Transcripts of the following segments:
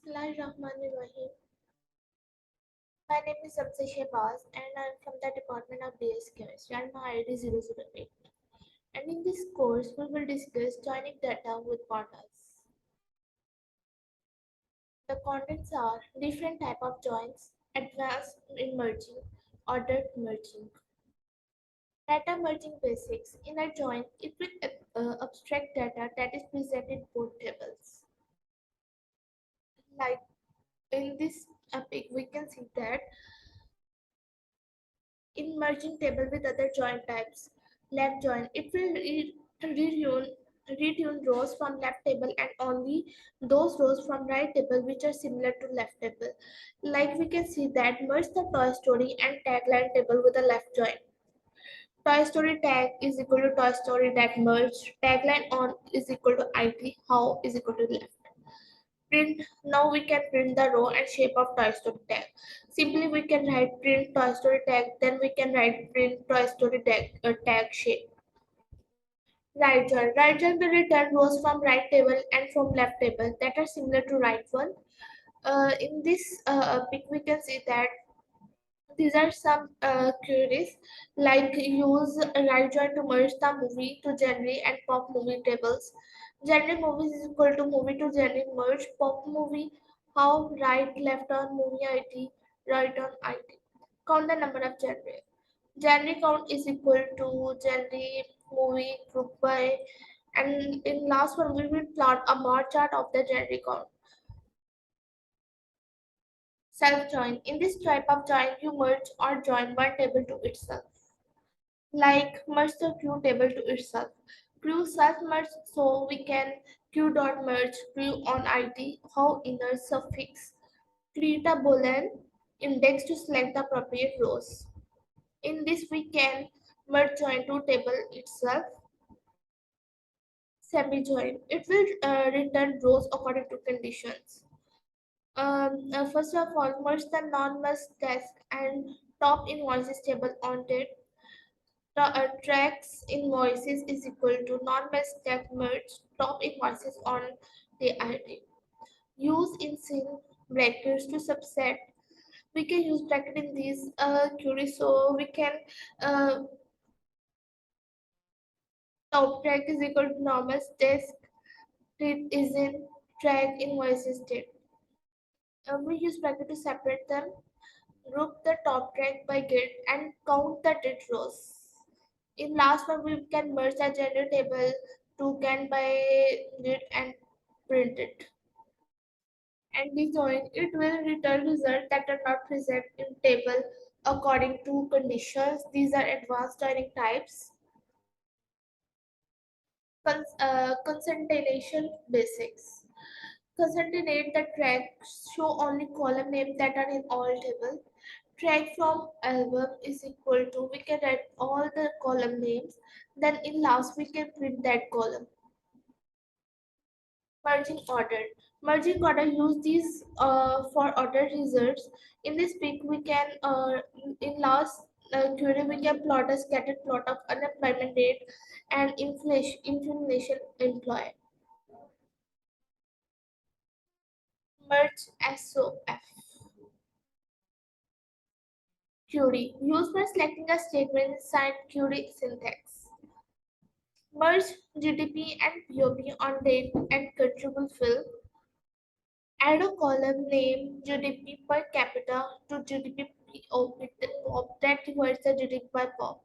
Bismillahirrahmanirrahim. My name is Amsal and I am from the Department of DS Chemistry and my ID 008. And in this course, we will discuss joining data with pandas. The contents are different type of joins, advanced in merging, ordered merging. Data merging basics. In a join, it will abstract data that is present in both tables. Like in this topic, we can see that in merging table with other join types, left join, it will retune rows from left table and only those rows from right table which are similar to left table. Like we can see that merge the Toy Story and tagline table with a left join. Toy Story tag is equal to Toy Story that merged. Tagline on is equal to IT. How is equal to left. Print. Now we can print the row and shape of Toy Story tag. Simply we can write print Toy Story tag, then we can write print Toy Story tag shape. Right join will return rows from right table and from left table that are similar to right one. In this pic we can see that these are some queries like use right join to merge the movie to genre and pop movie tables. Genre movies is equal to movie to genre merge pop movie. How right left on movie ID, right on ID. Count the number of genre. Genre count is equal to genre movie group by, and in last one we will plot a bar chart of the genre count. Self-join. In this type of join, you merge or join one table to itself. Like merge the queue table to itself. Queue self-merge so we can queue dot merge queue on ID, how inner suffix. Create a boolean index to select the appropriate rows. In this we can merge join to table itself. Semi-join. It will return rows according to conditions. First of all, merge the non-merge desk and top invoices table on it. The tracks invoices is equal to non-merge desk merge top invoices on the ID. Use in sync brackets to subset. We can use bracket in these queries so we can uh, top track is equal to normal desk date is in track invoices date. We use bracket to separate them. Group the top track by grid and count the date rows. In last one, we can merge the gender table to can by grid and print it. And rejoin, it will return results that are not present in table according to conditions. These are advanced joining types. Concatenation basics. Concatenate the tracks, show only column names that are in all tables. Track from album is equal to, we can write all the column names, then in last we can print that column. Merging order. Merging order use these for order results. In this pic we can in last query we can plot a scattered plot of unemployment rate and inflation employed. Merge SOF. Query. Use by selecting a statement inside query syntax. Merge GDP and POP on date and country fill. Add a column name GDP per capita to GDP POP that divides the GDP by POP.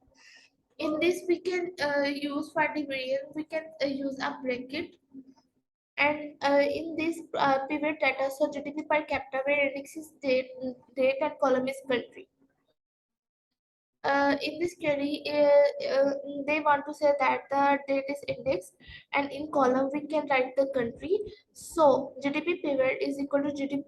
In this, we can use for division, we can use a bracket. And in this pivot data, so GDP per capita, where index is date and column is country. In this query, they want to say that the date is indexed and in column we can write the country. So GDP pivot is equal to GDP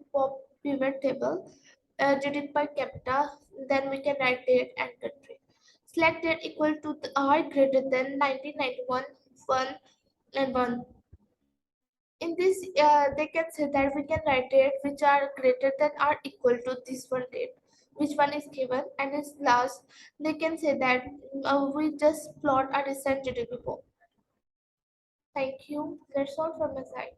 pivot table, GDP per capita, then we can write date and country. Select date equal to R greater than 1991, 1 and 1. In this, they can say that we can write date which are greater than or equal to this one date, which one is given, and its last, they can say that we just plot a recent GDP report. Thank you. That's all from my side.